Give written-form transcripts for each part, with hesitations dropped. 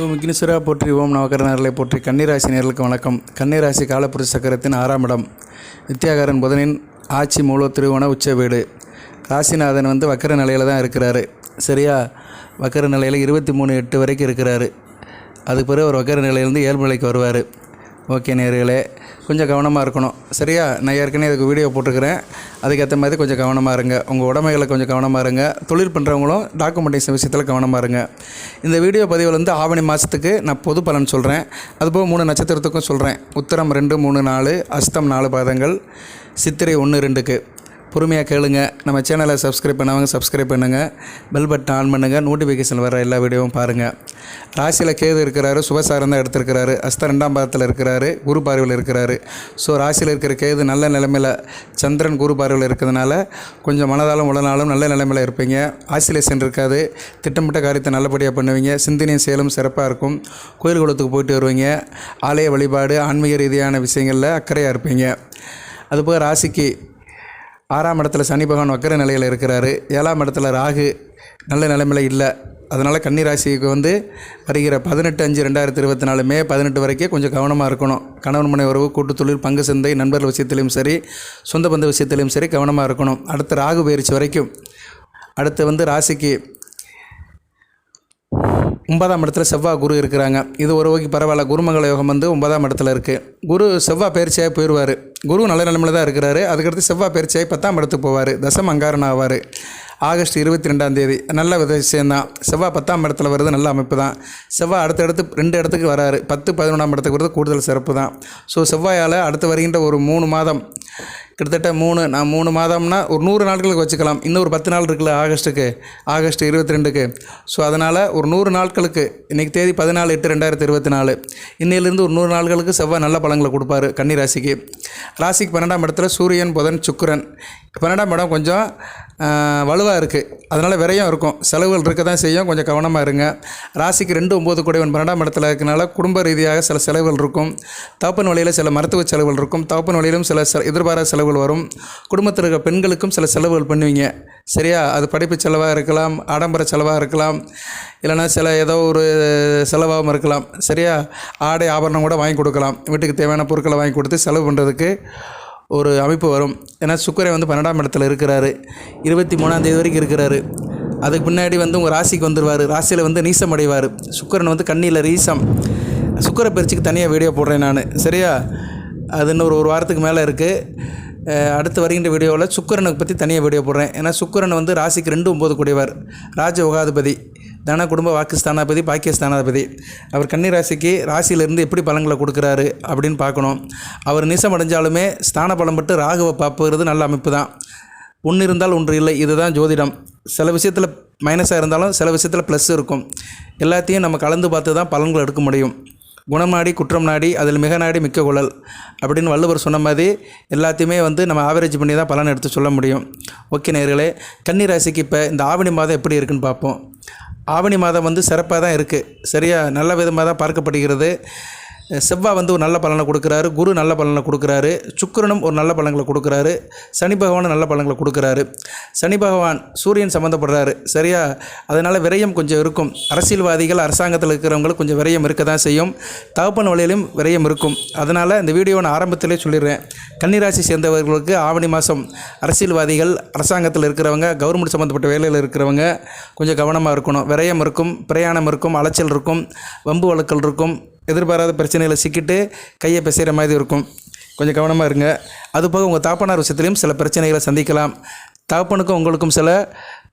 ஓம் விக்னேஸ்வரா போற்றி, ஓம் நவகரணர்களை போற்றி. கன்னிராசி நேர்களுக்கு வணக்கம். கன்னிராசி காலப்புருஷ சக்கரத்தின் 6ஆம் இடம், வித்யாகாரன் புதனின் ஆட்சி மூல திருவோண உச்ச வீடு. ராசிநாதன் வக்கர நிலையில் தான் இருக்கிறாரு. சரியா, வக்கர நிலையில் 23/8 வரைக்கும் இருக்கிறாரு. அதுக்கு பிறகு ஒரு வக்கர நிலையிலேருந்து இயல்பு நிலைக்கு வருவார். ஓகே நேர்களே, கொஞ்சம் கவனமாக இருக்கணும். சரியா, நான் ஏற்கனவே அதுக்கு வீடியோ போட்டுக்கிறேன். அதுக்கேற்ற மாதிரி கொஞ்சம் கவனமாக இருங்க. உங்கள் உடைமைகளை கொஞ்சம் கவனமாக இருங்க. தொழில் பண்ணுறவங்களும் டாக்குமெண்டேஷன் விஷயத்தில் கவனமாக இருங்க. இந்த வீடியோ பதிவில் ஆவணி மாதத்துக்கு நான் பொது பலன் சொல்கிறேன். அதுபோக 3 நட்சத்திரத்துக்கும் சொல்கிறேன். உத்திரம் 2, 3, 4, அஸ்தம் 4 பாதங்கள், சித்திரை 1, 2க்கு. பொறுமையாக கேளுங்க. நம்ம சேனலை சப்ஸ்கிரைப் பண்ணவங்க சப்ஸ்கிரைப் பண்ணுங்கள். பெல் பட்டன் ஆன் பண்ணுங்கள். நோட்டிஃபிகேஷன் வர எல்லா வீடியோவும் பாருங்கள். ராசியில் கேது இருக்கிறாரு, சுபசாரம் தான் எடுத்திருக்கிறாரு. அஸ்தம் 2ஆம் பாதத்தில் இருக்கிறாரு, குரு பார்வையில் இருக்கிறாரு. ஸோ ராசியில் இருக்கிற கேது நல்ல நிலைமையில், சந்திரன் குரு பார்வையில் இருக்கிறதுனால கொஞ்சம் மனதாலும் உடனாலும் நல்ல நிலைமையில் இருப்பீங்க. ஆசிலேஷன் இருக்காது. திட்டமிட்ட காரியத்தை நல்லபடியாக பண்ணுவீங்க. சிந்தனையும் செயலும் சிறப்பாக இருக்கும். கோயில் குளத்துக்கு போயிட்டு வருவீங்க. ஆலய வழிபாடு, ஆன்மீக ரீதியான விஷயங்களில் அக்கறையாக இருப்பீங்க. அதுபோக ராசிக்கு 6ஆம் இடத்துல சனி பகவான் வக்கர நிலையில் இருக்கிறாரு. 7ஆம் இடத்துல ராகு நல்ல நிலைமையில் இல்லை. அதனால் கன்னிராசிக்கு வருகிற 18/5/2024 மே 18 வரைக்கும் கொஞ்சம் கவனமாக இருக்கணும். கணவன் மனை உறவு, கூட்டு தொழில், பங்கு சந்தை, நண்பர்கள் விஷயத்திலையும் சரி, சொந்த பந்த விஷயத்திலையும் சரி கவனமாக இருக்கணும். அடுத்து ராகு பயிற்சி வரைக்கும். அடுத்து ராசிக்கு 9ஆம் இடத்துல செவ்வாய் குரு இருக்கிறாங்க. இது ஒரு வகைக்கு பரவாயில்ல. குருமங்கள யோகம் 9ஆம் இடத்துல இருக்குது. குரு செவ்வாய் பயிற்சியாக போயிடுவார். குரு நல்ல நிலைமையில் தான் இருக்கிறாரு. அதுக்கடுத்து செவ்வாய் பயிற்சியாகி 10ஆம் இடத்துக்கு போவார். தசம அங்காரன் ஆவார். ஆகஸ்ட் 22ஆம் தேதி. நல்ல விஷயந்தான். செவ்வாய் 10ஆம் இடத்துல வருது, நல்ல அமைப்பு தான். செவ்வாய் அடுத்தடுத்து 2 இடத்துக்கு வராரு. 10, 11ஆம் இடத்துக்கு வருது, கூடுதல் சிறப்பு தான். ஸோ செவ்வாயால் அடுத்து வருகின்ற ஒரு 3 மாதம், கிட்டத்தட்ட 3 மாதம்னா ஒரு 100 நாட்களுக்கு வச்சுக்கலாம். இன்னும் ஒரு 10 நாள் இருக்குல்ல ஆகஸ்ட் 22க்கு. ஸோ அதனால் ஒரு 100 நாட்களுக்கு, இன்றைக்கி தேதி 14/8/2024, இன்னையிலேருந்து ஒரு 100 நாட்களுக்கு செவ்வாய் நல்ல பலன்களை கொடுப்பாரு கன்னிராசிக்கு. ராசிக்கு 12ஆம் இடத்துல சூரியன், புதன், சுக்கிரன். 12ஆம் இடம் கொஞ்சம் வலுவாக இருக்குது. அதனால் விரயம் இருக்கும், செலவுகள் இருக்க தான் செய்யும். கொஞ்சம் கவனமாக இருங்க. ராசிக்கு 2, 9 கூடையவன் 12ஆம் இடத்துல இருக்கனால குடும்ப ரீதியாக சில செலவுகள் இருக்கும். தகப்பன் வழியில் சில மருத்துவ செலவுகள் இருக்கும். தகப்பன் வழியிலும் சில எதிர்பாராத செலவுகள் வரும். குடும்பத்தில் இருக்க பெண்களுக்கும் சில செலவுகள் பண்ணுவீங்க. சரியா, அது படிப்பு செலவாக இருக்கலாம், ஆடம்பர செலவாக இருக்கலாம், இல்லைனா சில ஏதோ ஒரு செலவாகவும் இருக்கலாம். சரியா, ஆடை ஆபரணம் கூட வாங்கி கொடுக்கலாம். வீட்டுக்கு தேவையான பொருட்களை வாங்கி கொடுத்து செலவு பண்ணுறதுக்கு ஒரு அமைப்பு வரும். ஏன்னா சுக்கிரன் 12ஆம் இடத்துல இருக்கிறாரு. 23ஆம் தேதி வரைக்கும் இருக்கிறாரு. அதுக்கு பின்னாடி உங்கள் ராசிக்கு வந்துடுவார். ராசியில் நீசம் அடைவார். சுக்கிரன் கண்ணியில் ரீசம். சுக்கிர பயிற்சிக்கு தனியாக வீடியோ போடுறேன் நான். சரியா, அது இன்னும் ஒரு வாரத்துக்கு மேலே இருக்குது. அடுத்து வருகின்ற வீடியோவில் சுக்கிரனுக்கு பற்றி தனியாக வீடியோ போடுறேன். ஏன்னா சுக்கிரன் ராசிக்கு 2, 9 கூடியவர். ராஜ உகாதிபதி, தன குடும்ப வாக்குஸ்தானாதிபதி, பாக்கியஸ்தானாதிபதி. அவர் கன்னிராசிக்கு ராசியிலிருந்து எப்படி பலன்களை கொடுக்குறாரு அப்படின்னு பார்க்கணும். அவர் நிசம் அடைஞ்சாலுமே ஸ்தான பலம் பட்டு ராகுவை பார்ப்பது நல்ல அமைப்பு தான். ஒன்று இருந்தால் ஒன்று இல்லை, இதுதான் ஜோதிடம். சில விஷயத்தில் மைனஸாக இருந்தாலும் சில விஷயத்தில் ப்ளஸ் இருக்கும். எல்லாத்தையும் நம்ம கலந்து பார்த்து தான் பலன்களை எடுக்க முடியும். குணம் நாடி குற்றம் நாடி அதில் மிக நாடி மிக்க குழல் அப்படின்னு வள்ளுவர் சொன்ன மாதிரி எல்லாத்தையுமே நம்ம ஆவரேஜ் பண்ணி தான் பலன் எடுத்து சொல்ல முடியும். ஓகே நேயர்களே, கன்னிராசிக்கு இப்போ இந்த ஆவணி மாதம் எப்படி இருக்குன்னு பார்ப்போம். ஆவணி மாதம் சிறப்பாக தான் இருக்குது. சரியா, நல்ல விதமாக தான் பார்க்கப்படுகிறது. செவ்வாய் ஒரு நல்ல பலனை கொடுக்குறாரு. குரு நல்ல பலனை கொடுக்குறாரு. சுக்கிரனும் ஒரு நல்ல பலன்களை கொடுக்குறாரு. சனி பகவானும் நல்ல பலன்களை கொடுக்குறாரு. சனி பகவான் சூரியன் சம்மந்தப்படுறாரு. சரியா, அதனால் விரயம் கொஞ்சம் இருக்கும். அரசியல்வாதிகள், அரசாங்கத்தில் இருக்கிறவங்களுக்கு கொஞ்சம் விரயம் இருக்க தான் செய்யும். தகப்பன் வழியிலும் விரயம் இருக்கும். அதனால் இந்த வீடியோ நான் ஆரம்பத்திலே சொல்லிடுறேன். கன்னிராசி சேர்ந்தவர்களுக்கு ஆவணி மாதம் அரசியல்வாதிகள், அரசாங்கத்தில் இருக்கிறவங்க, கவர்மெண்ட் சம்மந்தப்பட்ட வேலையில் இருக்கிறவங்க கொஞ்சம் கவனமாக இருக்கணும். விரயம் இருக்கும், பிரயாணம் இருக்கும், அலைச்சல் இருக்கும், வம்பு வழக்கல் இருக்கும், எதிர்பாராத பிரச்சனைகளை சிக்கிட்டு கையை பிசைகிற மாதிரி இருக்கும். கொஞ்சம் கவனமாக இருங்க. அதுபோக உங்கள் தாப்பனார் விஷயத்துலையும் சில பிரச்சனைகளை சந்திக்கலாம். தாப்பனுக்கும் உங்களுக்கும் சில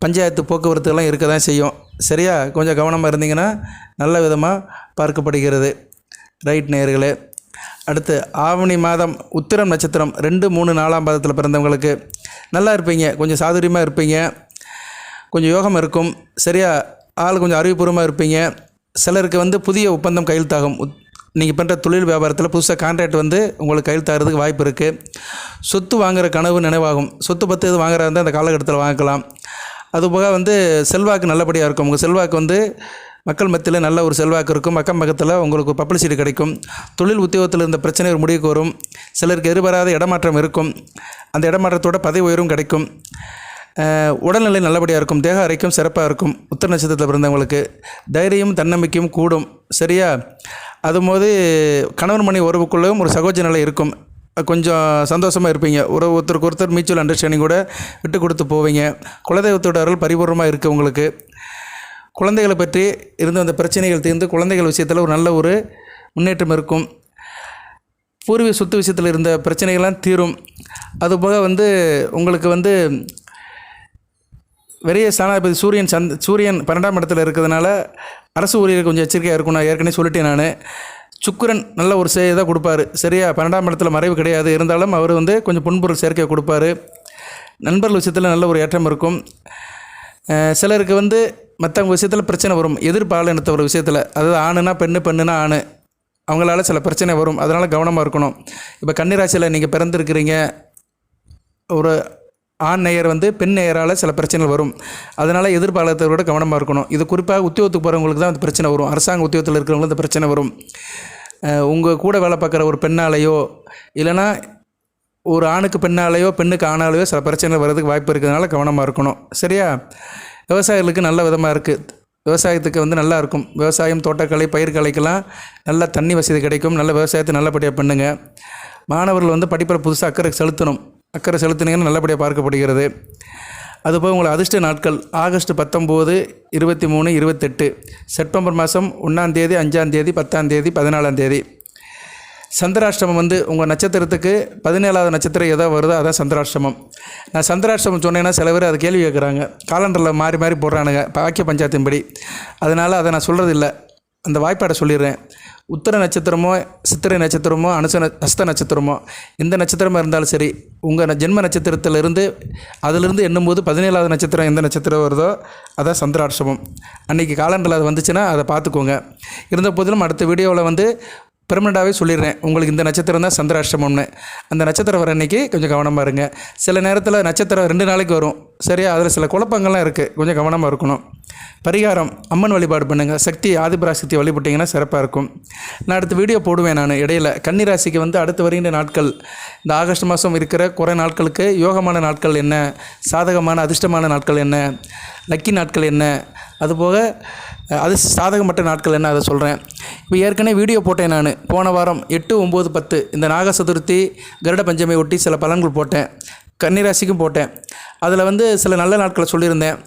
பஞ்சாயத்து போக்குவரத்துலாம் இருக்க தான் செய்யும். சரியா, கொஞ்சம் கவனமாக இருந்தீங்கன்னா நல்ல விதமாக பார்க்கப்படுகிறது. ரைட் நேயர்களே, அடுத்து ஆவணி மாதம் உத்திரம் நட்சத்திரம் 2, 3, 4ஆம் பாதத்தில் பிறந்தவங்களுக்கு நல்லா இருப்பீங்க. கொஞ்சம் சாதுரியமாக இருப்பீங்க. கொஞ்சம் யோகம் இருக்கும். சரியா, ஆள் கொஞ்சம் அறிவுபூர்வமாக இருப்பீங்க. சிலருக்கு புதிய ஒப்பந்தம் கையெழுத்தாகும். நீங்கள் பண்ணுற தொழில் வியாபாரத்தில் புதுசாக கான்ட்ராக்ட் உங்களுக்கு கையெழுத்தாகிறதுக்கு வாய்ப்பு இருக்குது. சொத்து வாங்குகிற கனவு நினைவாகும். சொத்து பத்து எது வாங்குறதா இருந்தால் அந்த காலகட்டத்தில் வாங்கிக்கலாம். அதுபோக செல்வாக்கு நல்லபடியாக இருக்கும். உங்கள் செல்வாக்கு மக்கள் மத்தியில் நல்ல ஒரு செல்வாக்கு இருக்கும். அக்கம் பக்கத்தில் உங்களுக்கு பப்ளிசிட்டி கிடைக்கும். தொழில் உத்தியோகத்தில் இருந்த பிரச்சனை ஒரு முடிவுக்கு வரும். சிலருக்கு எதிர்பாராத இடமாற்றம் இருக்கும். அந்த இடமாற்றத்தோட பதவி உயர்வும் கிடைக்கும். உடல்நிலை நல்லபடியாக இருக்கும். தேக ஆரோக்கியம் சிறப்பாக இருக்கும். உத்திர நட்சத்திரத்தில் பிறந்தவங்களுக்கு தைரியம் தன்னம்பிக்கையும் கூடும். சரியா? அதுபோது கணவன் மனைவி உறவுக்குள்ளேயும் ஒரு சகோதர நிலை இருக்கும். கொஞ்சம் சந்தோஷமாக இருப்பீங்க. ஒருத்தருக்கு ஒருத்தர் மியூச்சுவல் அண்டர்ஸ்டாண்டிங் கூட விட்டு கொடுத்து போவீங்க. குலதெய்வத்தோட அருள் பரிபூர்ணமாக இருக்குது உங்களுக்கு. குழந்தைகளை பற்றி இருந்த அந்த பிரச்சனைகள் தீர்ந்து குழந்தைகள் விஷயத்தில் ஒரு நல்ல ஒரு முன்னேற்றம் இருக்கும். பூர்வீக சொத்து விஷயத்தில் இருந்த பிரச்சனைகள்லாம் தீரும். அதுபோக உங்களுக்கு விரைய ஸ்தானாதிபதி சூரியன் 12ஆம் இடத்துல இருக்கிறதுனால அரசு ஊழியர்கள் கொஞ்சம் எச்சரிக்கையாக இருக்கும். நான் ஏற்கனவே சொல்லிட்டேன். நான் சுக்கிரன் நல்ல ஒரு இதாக கொடுப்பாரு. சரியா? 12ஆம் இடத்துல மறைவு கிடையாது. இருந்தாலும் அவர் கொஞ்சம் புன்பொருள் சேர்க்கை கொடுப்பாரு. நண்பர்கள் விஷயத்தில் நல்ல ஒரு ஏற்றம் இருக்கும். சிலருக்கு மற்றவங்க விஷயத்தில் பிரச்சனை வரும். எதிர்பாலினத்த ஒரு விஷயத்தில், அதாவது ஆணுனா பெண்ணு, பெண்ணுனா ஆணு, அவங்களால சில பிரச்சனை வரும். அதனால் கவனமாக இருக்கணும். இப்போ கன்னிராசியில் நீங்கள் பிறந்திருக்கிறீங்க, ஒரு ஆண் நேயர் பெண் நேயரால் சில பிரச்சனைகள் வரும். அதனால் எதிர்பாலத்தோட கவனமாக இருக்கணும். இது குறிப்பாக உத்தியோகத்துக்கு போகிறவங்களுக்கு தான் அந்த பிரச்சனை வரும். அரசாங்க உத்தியோகத்தில் இருக்கிறவங்களுக்கு இந்த பிரச்சனை வரும். உங்கள் கூட வேலை பார்க்குற ஒரு பெண்ணாலேயோ இல்லைனா ஒரு ஆணுக்கு பெண்ணாலேயோ பெண்ணுக்கு ஆணாலேயோ சில பிரச்சனை வர்றதுக்கு வாய்ப்பு இருக்கிறதுனால கவனமாக இருக்கணும். சரியா? விவசாயிகளுக்கு நல்ல விதமாக இருக்குது. விவசாயத்துக்கு நல்லா இருக்கும். விவசாயம், தோட்டக்கலை, பயிர்கலைக்கெல்லாம் நல்ல தண்ணி வசதி கிடைக்கும். நல்ல விவசாயத்தை நல்லபடியாக பண்ணுங்கள். மாணவர்கள் படிப்பில் புதுசாக அக்கறை செலுத்தினீங்கன்னு நல்லபடியாக பார்க்கப்படுகிறது. அதுபோக உங்களை அதிர்ஷ்ட நாட்கள் ஆகஸ்ட் 19, 23, 28, செப்டம்பர் மாதம் 1ஆம் தேதி, 5ஆம் தேதி, 10ஆம் தேதி, 14ஆம் தேதி. சந்திராஷ்டமம் உங்கள் நட்சத்திரத்துக்கு 17ஆவது நட்சத்திரம் எதோ வருதோ அதான் சந்திராஷ்டமம். நான் சந்திராஷ்டமம் சொன்னேன்னா சில பேர் அதை கேள்வி கேட்குறாங்க. காலண்டரில் மாறி மாறி போடுறானுங்க வாக்கிய பஞ்சாயத்தின்படி. அதனால் அதை நான் சொல்கிறதில்ல. அந்த வாய்ப்பாடை சொல்லிடுறேன். உத்திர நட்சத்திரமோ சித்திரை நட்சத்திரமோ ஹஸ்த நட்சத்திரமோ எந்த நட்சத்திரமாக இருந்தாலும் சரி, உங்கள் ஜென்ம நட்சத்திரத்திலிருந்து அதிலிருந்து எண்ணும்போது 17ஆவது நட்சத்திரம் எந்த நட்சத்திரம் வருதோ அதான் சந்திராஷ்டமம். அன்றைக்கி காலண்டரில் அது வந்துச்சுன்னா அதை பார்த்துக்கோங்க. இருந்த போதிலும் அடுத்த வீடியோவில் பெர்மனண்டாகவே சொல்லிடுறேன், உங்களுக்கு இந்த நட்சத்திரம் தான் சந்திராஷ்டமம்னு. அந்த நட்சத்திரம் வர அன்றைக்கி கொஞ்சம் கவனமாக இருங்க. சில நேரத்தில் நட்சத்திரம் 2 நாளைக்கு வரும். சரியா? அதில் சில குழப்பங்கள்லாம் இருக்குது. கொஞ்சம் கவனமாக இருக்கணும். பரிகாரம், அம்மன் வழிபாடு பண்ணுங்கள். சக்தி ஆதிபராசக்தி வழிபட்டிங்கன்னா சிறப்பாக இருக்கும். நான் அடுத்த வீடியோ போடுவேன். நான் இடையில் கன்னிராசிக்கு அடுத்து வருகின்ற நாட்கள், இந்த ஆகஸ்ட் மாதம் இருக்கிற குறை நாட்களுக்கு யோகமான நாட்கள் என்ன, சாதகமான அதிர்ஷ்டமான நாட்கள் என்ன, லக்கி நாட்கள் என்ன, அதுபோக அது சாதகமற்ற நாட்கள் என்ன, அதை சொல்கிறேன். இப்போ ஏற்கனவே வீடியோ போட்டேன். நான் போன வாரம் 8, 9, 10 இந்த நாக சதுர்த்தி, கருட பஞ்சமி ஒட்டி சில பலன்கள் போட்டேன். கன்னிராசிக்கும் போட்டேன். அதில் சில நல்ல நாட்களை சொல்லியிருந்தேன்.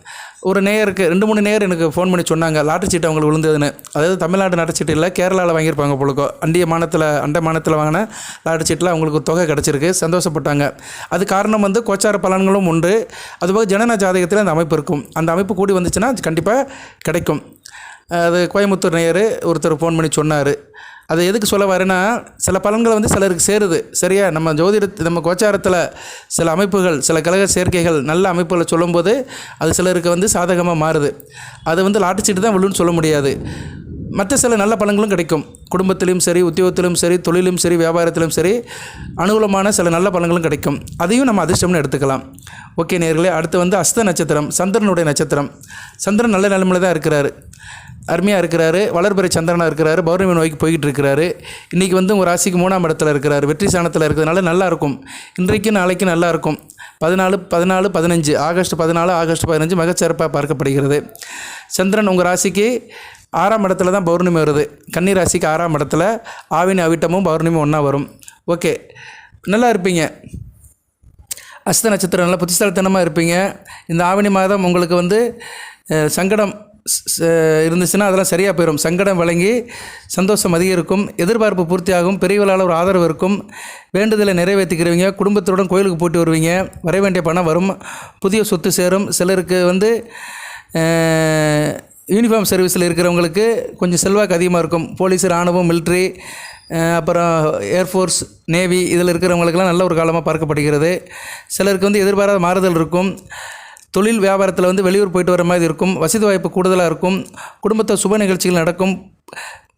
ஒரு நேயருக்கு 2-3 நேயர் எனக்கு ஃபோன் பண்ணி சொன்னாங்க லாட்டரி சீட்டு அவங்களுக்கு விழுந்ததுன்னு. அதாவது தமிழ்நாடு லாட்டரி சீட்டு இல்லை, கேரளாவில் வாங்கியிருப்பாங்க போலுக்கோ. அண்டை மாநிலத்தில் வாங்கின லாட்டரி சீட்டில் அவங்களுக்கு தொகை கிடச்சிருக்கு, சந்தோஷப்பட்டாங்க. அது காரணம் கோச்சார பலன்களும் உண்டு. அதுபோக ஜனன ஜாதகத்தில் அந்த அமைப்பு இருக்கும். அந்த அமைப்பு கூடி வந்துச்சுன்னா கண்டிப்பாக கிடைக்கும். அது கோயம்புத்தூர் நேயர் ஒருத்தர் ஃபோன் பண்ணி சொன்னார். அது எதுக்கு சொல்ல வரேன்னா, சில பலன்கள் சிலருக்கு சேருது. சரியா? நம்ம கோச்சாரத்தில் சில அமைப்புகள், சில கழக சேர்க்கைகள் நல்ல அமைப்புகளை சொல்லும்போது அது சிலருக்கு சாதகமாக மாறுது. அது லாட்டரி சீட்டு தான் விழுன்னு சொல்ல முடியாது. மற்ற சில நல்ல பலன்களும் கிடைக்கும். குடும்பத்திலும் சரி, உத்தியோகத்திலும் சரி, தொழிலும் சரி, வியாபாரத்திலும் சரி அனுகூலமான சில நல்ல பலன்களும் கிடைக்கும். அதையும் நம்ம அதிர்ஷ்டம்னு எடுத்துக்கலாம். ஓகே நேயர்களே, அடுத்து ஹஸ்த நட்சத்திரம், சந்திரனுடைய நட்சத்திரம். சந்திரன் நல்ல நிலைமையில் தான் இருக்கிறாரு, அருமையாக இருக்கிறாரு. வளர்பிறை சந்திரனாக இருக்கிறாரு. பௌர்ணமி நோய்க்கு போய்கிட்டு இருக்கிறாரு. இன்றைக்கி உங்கள் ராசிக்கு 3ஆம் இடத்துல இருக்கிறாரு. வெற்றி ஸ்தானத்தில் இருக்கிறதுனால நல்லாயிருக்கும். இன்றைக்கு நாளைக்கு நல்லாயிருக்கும். 14, 15 ஆகஸ்ட் 14, ஆகஸ்ட் 15 மிகச்சிறப்பாக பார்க்கப்படுகிறது. சந்திரன் உங்கள் ராசிக்கு 6ஆம் இடத்துல தான் பௌர்ணமி வருது. கன்னி ராசிக்கு 6ஆம் இடத்துல ஆவினி அவிட்டமும் பௌர்ணமி ஒன்றா வரும். ஓகே, நல்லா இருப்பீங்க. ஹஸ்த நட்சத்திரம் நல்லா புத்திசாலித்தனமாக இருப்பீங்க. இந்த ஆவணி மாதம் உங்களுக்கு சங்கடம் இருந்துச்சுன்னா அதெல்லாம் சரியாக போயிடும். சங்கடம் விளங்கி சந்தோஷம் அதிகரிக்கும். எதிர்பார்ப்பு பூர்த்தியாகும். பெரியவர்களால் ஒரு ஆதரவு இருக்கும். வேண்டுதலை நிறைவேற்றிக்கிறவங்க. குடும்பத்துடன் கோயிலுக்கு போயிட்டு வருவீங்க. வர வேண்டிய பணம் வரும். புதிய சொத்து சேரும். சிலருக்கு யூனிஃபார்ம் சர்வீஸில் இருக்கிறவங்களுக்கு கொஞ்சம் செல்வாக்கு அதிகமாக இருக்கும். போலீஸ், இராணுவம், மிலிட்ரி, அப்புறம் ஏர்ஃபோர்ஸ், நேவி இதில் இருக்கிறவங்களுக்கெல்லாம் நல்ல ஒரு காலமாக பார்க்கப்படுகிறது. சிலருக்கு எதிர்பாராத மாறுதல் இருக்கும். தொழில் வியாபாரத்தில் வெளியூர் போயிட்டு வர மாதிரி இருக்கும். வசதி வாய்ப்பு கூடுதலாக இருக்கும். குடும்பத்தை சுப நிகழ்ச்சிகள் நடக்கும்.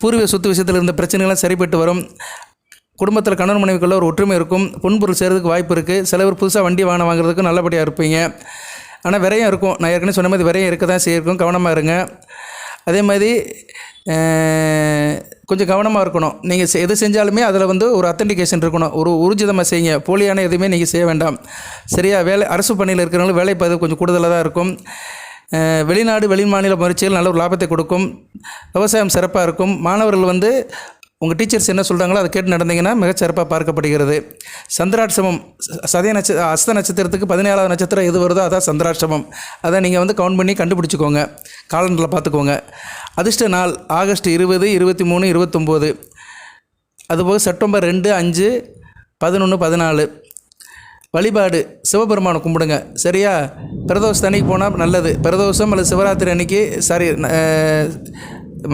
பூர்வீக சொத்து விஷயத்தில் இருந்த பிரச்சனைகள்லாம் சரிப்பட்டு வரும். குடும்பத்தில் கணவன் மனைவிக்குள்ள ஒரு ஒற்றுமை இருக்கும். பொன்பொருள் சேர்றதுக்கு வாய்ப்பு இருக்குது. சில பேர் புதுசாக வண்டி வாகனம் வாங்குறதுக்கு நல்லபடியாக இருப்பீங்க. ஆனால் விரையும் இருக்கும். நான் ஏற்கனவே சொன்ன மாதிரி விரையும் இருக்க தான் செய்யிருக்கும். கவனமாக இருங்க. அதே மாதிரி கொஞ்சம் கவனமாக இருக்கணும். நீங்கள் எது செஞ்சாலுமே அதில் வந்து ஒரு அத்தன்டிகேஷன் இருக்கணும். ஒரு ஊர்ஜிதமாக செய்யுங்க. போலியான எதுவுமே நீங்கள் செய்ய வேண்டாம். சரியா? அரசு பணியில் இருக்கிறவங்களும் வேலை பதிவு கொஞ்சம் கூடுதலாக தான் இருக்கும். வெளிநாடு வெளிமாநில முயற்சிகள் நல்ல ஒரு லாபத்தை கொடுக்கும். விவசாயம் சிறப்பாக இருக்கும். மாணவர்கள் வந்து உங்கள் டீச்சர்ஸ் என்ன சொல்கிறாங்களோ அதை கேட்டு நடந்தீங்கன்னா மிகச்சிறப்பாக பார்க்கப்படுகிறது. சந்திராட்சமம் சதய அஸ்த நட்சத்திரத்துக்கு 17வது நட்சத்திரம் எது வருதோ அதான் சந்திராட்சமம். அதை நீங்கள் வந்து கவுண்ட் பண்ணி கண்டுபிடிச்சிக்கோங்க, காலண்டரில் பார்த்துக்கோங்க. அதிர்ஷ்ட நாள் ஆகஸ்ட் 20, 23, 29. அதுபோக செப்டம்பர் 2, 5, 11, 14. வழிபாடு சிவபெருமானை கும்பிடுங்க. சரியா? பிரதோஷம் அன்னைக்கு போனால் நல்லது. பிரதோஷம் அல்லது சிவராத்திரி அன்னைக்கு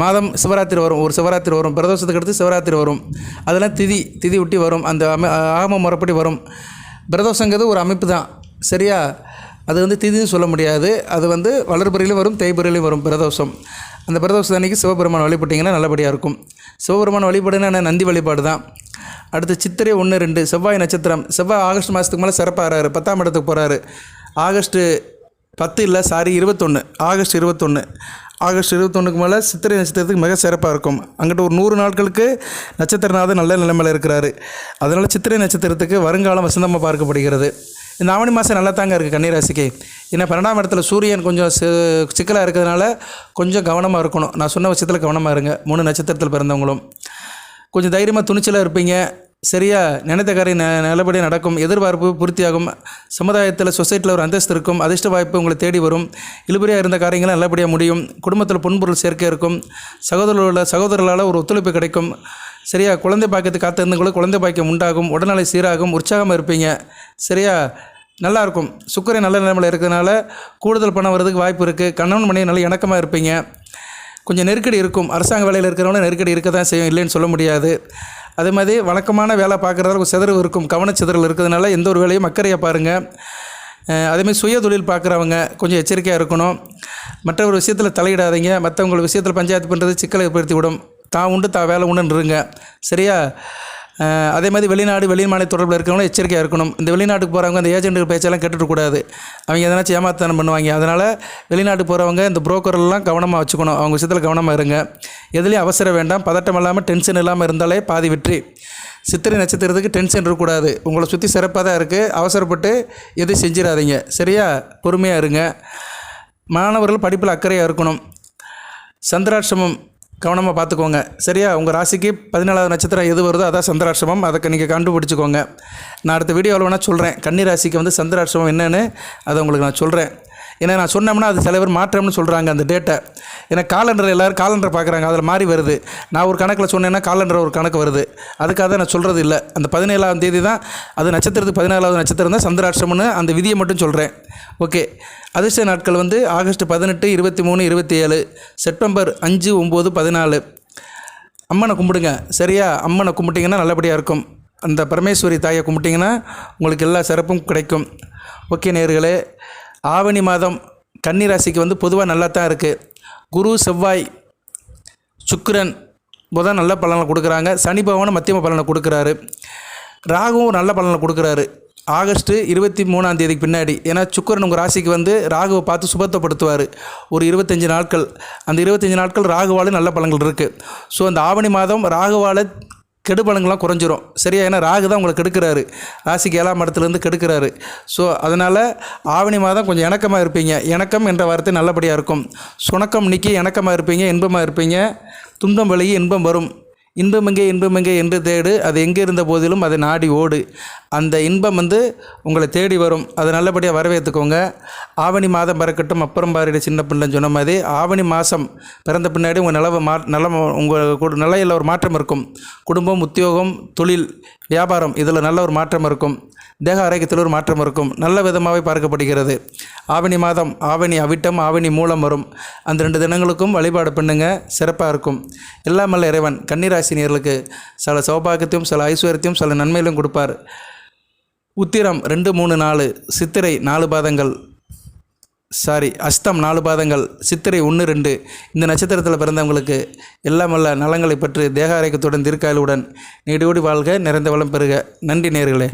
மாதம் சிவராத்திரி வரும். ஒரு சிவராத்திரி வரும். பிரதோஷத்துக்கு அடுத்து சிவராத்திரி வரும். அதெல்லாம் திதி விட்டி வரும். அந்த ஆகம முறைப்படி வரும். பிரதோஷங்கிறது ஒரு அமைப்பு தான். சரியா? அது வந்து திதின்னு சொல்ல முடியாது. அது வந்து வளர்பிறையிலும் வரும், தேய்பிறையிலும் வரும் பிரதோஷம். அந்த பிரதோஷம் அன்றைக்கி சிவபெருமான் வழிபட்டிங்கன்னா நல்லபடியாக இருக்கும். சிவபெருமான் வழிபாடுன்னா நந்தி வழிபாடு தான். அடுத்து சித்திரை 1, 2 செவ்வாய் நட்சத்திரம். செவ்வாய் ஆகஸ்ட் மாதத்துக்கு மேலே சிறப்பாகிறாரு. 10ஆம் இடத்துக்கு போகிறாரு. August 21 August 21. ஆகஸ்ட் 21க்கு மேலே சித்திரை நட்சத்திரத்துக்கு மிக சிறப்பாக இருக்கும். அங்கிட்ட ஒரு 100 நாட்களுக்கு நட்சத்திரநாதன் நல்ல நிலைமையில் இருக்கிறாரு. அதனால் சித்திரை நட்சத்திரத்துக்கு வருங்காலம் வசந்தமாக பார்க்கப்படுகிறது. இந்த ஆவணி மாதம் நல்லா தாங்க இருக்குது கன்னிராசிக்கு. ஏன்னா 12ஆம் இடத்துல சூரியன் கொஞ்சம் சிக்கலாக இருக்கிறதுனால கொஞ்சம் கவனமாக இருக்கணும். நான் சொன்ன விஷயத்தில் கவனமாக இருங்க. 3 நட்சத்திரத்தில் பிறந்தவங்களும் கொஞ்சம் தைரியமாக துணிச்சலாக இருப்பீங்க. சரியா? நினைத்த காரியம் நல்லபடியாக நடக்கும். எதிர்பார்ப்பு பூர்த்தியாகும். சமுதாயத்தில் சொசைட்டியில் ஒரு அந்தஸ்து இருக்கும். அதிர்ஷ்ட வாய்ப்பு உங்களை தேடி வரும். இழுபறியாக இருந்த காரியங்களும் நல்லபடியாக முடியும். குடும்பத்தில் பொன்பொருள் சேர்க்கை இருக்கும். சகோதரர்களால் ஒரு ஒத்துழைப்பு கிடைக்கும். சரியா? குழந்தை பாக்கியத்தை காத்திருந்தவங்களும் குழந்தை பாக்கியம் உண்டாகும். உடல்நிலை சீராகும். உற்சாகமாக இருப்பீங்க. சரியா? நல்லாயிருக்கும். சுக்கிரன் நல்ல நிலைமையில் இருக்கிறதுனால கூடுதல் பணம் வர்றதுக்கு வாய்ப்பு இருக்குது. கணவன் மனைவி நல்ல இணக்கமாக இருப்பீங்க. கொஞ்சம் நெருக்கடி இருக்கும். அரசாங்க வேலையில் இருக்கிறவங்களும் நெருக்கடி இருக்க தான் செய்யும், இல்லைன்னு சொல்ல முடியாது. அதே மாதிரி வழக்கமான வேலை பார்க்குறதால ஒரு சிதறல் இருக்கும். கவனச்சிதறல் இருக்கிறதுனால எந்த ஒரு வேலையும் அக்கறையாக பாருங்கள். அதேமாதிரி சுய தொழில் பார்க்குறவங்க கொஞ்சம் எச்சரிக்கையாக இருக்கணும். மற்ற ஒரு விஷயத்தில் தலையிடாதீங்க. மற்றவங்க விஷயத்தில் பஞ்சாயத்து பண்ணுறது சிக்கலை ஏற்படுத்தி விடும். தான் உண்டு தான் வேலை உண்டுன்னு இருங்க. சரியா? அதே மாதிரி வெளிநாடு வெளிமாநில தொடர்பில் இருக்கிறவங்களும் எச்சரிக்கையாக இருக்கணும். இந்த வெளிநாட்டுக்கு போகிறவங்க அந்த ஏஜென்ட்டுகள் பேச்செல்லாம் கேட்டுக்கூடாது. அவங்க எதனாச்சும் ஏமாத்தானம் பண்ணுவாங்க. அதனால் வெளிநாட்டுக்கு போகிறவங்க இந்த புரோக்கர்லாம் கவனமாக வச்சுக்கணும். அவங்க விஷயத்தில் கவனமாக இருங்க. எதுலேயும் அவசரம் வேண்டாம். பதட்டம் இல்லாமல் டென்ஷன் இல்லாமல் இருந்தாலே பாதி வெற்றி. சித்திரை நட்சத்திரத்துக்கு டென்ஷன் இருக்கக்கூடாது. உங்களை சுற்றி சிறப்பாக தான் இருக்குது. அவசரப்பட்டு எதுவும் செஞ்சிடாதீங்க. சரியா? பொறுமையாக இருங்க. மாணவர்கள் படிப்பில் அக்கறையாக இருக்கணும். சந்திராஷ்டமம் கவனமாக பார்த்துக்கோங்க. சரியா? உங்கள் ராசிக்கு 14வது நட்சத்திரம் எது வருதோ அதான் சந்திராஷ்டமம். அதை நீங்கள் கண்டுபிடிச்சிக்கோங்க. நான் அடுத்த வீடியோவில் வேணால் சொல்கிறேன். கன்னி ராசிக்கு வந்து சந்திராஷ்டமம் என்னென்னு அதை உங்களுக்கு நான் சொல்கிறேன். ஏன்னா நான் சொன்னோம்னா அது சில பேர் மாற்றம்னு சொல்கிறாங்க அந்த டேட்டை. ஏன்னா காலண்டர் எல்லோரும் காலண்டர் பார்க்குறாங்க, அதில் மாறி வருது. நான் ஒரு கணக்கில் சொன்னேன்னா காலண்டர் ஒரு கணக்கு வருது. அதுக்காக தான் நான் சொல்கிறது இல்லை. அந்த 17ஆம் தேதி தான் அது நட்சத்திரத்துக்கு 14வது நட்சத்திரம் தான் சந்திராஷ்டமம்னு அந்த விதியை மட்டும் சொல்கிறேன். ஓகே. அதிர்ஷ்ட நாட்கள் வந்து ஆகஸ்ட் 18, 23, 27, செப்டம்பர் 5, 9, 14. அம்மனை கும்பிடுங்க. சரியா? அம்மனை கும்பிட்டிங்கன்னா நல்லபடியாக இருக்கும். அந்த பரமேஸ்வரி தாயை கும்பிட்டிங்கன்னா உங்களுக்கு எல்லா சிறப்பும் கிடைக்கும். ஓகே நேயர்களே, ஆவணி மாதம் கன்னி ராசிக்கு வந்து பொதுவாக நல்லா தான் இருக்குது. குரு, செவ்வாய், சுக்கிரன், புதன் நல்ல பலனை கொடுக்குறாங்க. சனி பகவான் மத்தியம பலனை கொடுக்குறாரு. ராகுவும் நல்ல பலனை கொடுக்குறாரு ஆகஸ்ட் 23ஆம் தேதிக்கு பின்னாடி. ஏன்னா சுக்கிரன் உங்கள் ராசிக்கு வந்து ராகுவை பார்த்து சுபத்தப்படுத்துவார் ஒரு 25 நாட்கள். அந்த 25 நாட்கள் ராகுவால் நல்ல பலன்கள் இருக்குது. ஸோ அந்த ஆவணி மாதம் ராகுவால் கெடுபலங்கள்லாம் குறைஞ்சிரும். சரியா? ஏன்னா ராகு தான் உங்களை கெடுக்கிறாரு. ராசிக்கு 7ஆம் இடத்துலேருந்து கெடுக்கிறாரு. ஸோ அதனால் ஆவணி மாதம் கொஞ்சம் இணக்கமாக இருப்பீங்க. இணக்கம் என்ற வார்த்தை நல்லபடியாக இருக்கும். சுணக்கம் நீக்கி இணக்கமாக இருப்பீங்க, இன்பமாக இருப்பீங்க. துன்பம் விலகி இன்பம் வரும். இன்பமெங்கே என்று தேடு, அது எங்கே இருந்த போதிலும் அதை நாடி ஓடு. அந்த இன்பம் வந்து உங்களை தேடி வரும். அதை நல்லபடியாக வரவேற்றுக்கோங்க. ஆவணி மாதம் பிறக்கட்டும் அப்புறம் பாரிட சின்ன பிள்ளைன்னு சொன்ன மாதிரி ஆவணி மாதம் பிறந்த பின்னாடி உங்கள் உங்கள் நிலையில் ஒரு மாற்றம் இருக்கும். குடும்பம், உத்தியோகம், தொழில், வியாபாரம் இதில் நல்ல ஒரு மாற்றம் இருக்கும். தேக ஆரோக்கியத்தில் ஒரு மாற்றம் இருக்கும். நல்ல விதமாகவே பார்க்கப்படுகிறது. ஆவணி மாதம் ஆவணி அவிட்டம், ஆவணி மூலம் வரும். அந்த 2 தினங்களுக்கும் வழிபாடு பண்ணுங்க, சிறப்பாக இருக்கும். எல்லாம் வல்ல இறைவன் கன்னிராசினியர்களுக்கு சில சௌபாகியத்தையும் சில ஐஸ்வர்யத்தையும் சில நன்மையிலும் கொடுப்பார். உத்திரம் 2, 3, 4, சித்திரை 4 பாதங்கள், அஸ்தம் 4 பாதங்கள், சித்திரை 1, 2 இந்த நட்சத்திரத்தில் பிறந்தவங்களுக்கு எல்லாம் வல்ல நலங்களை பற்றி தேக ஆரோக்கியத்துடன் தீர்க்காயலுடன் நீடோடி வாழ்க, நிறைந்த வளம் பெறுக. நன்றி நேயர்களே.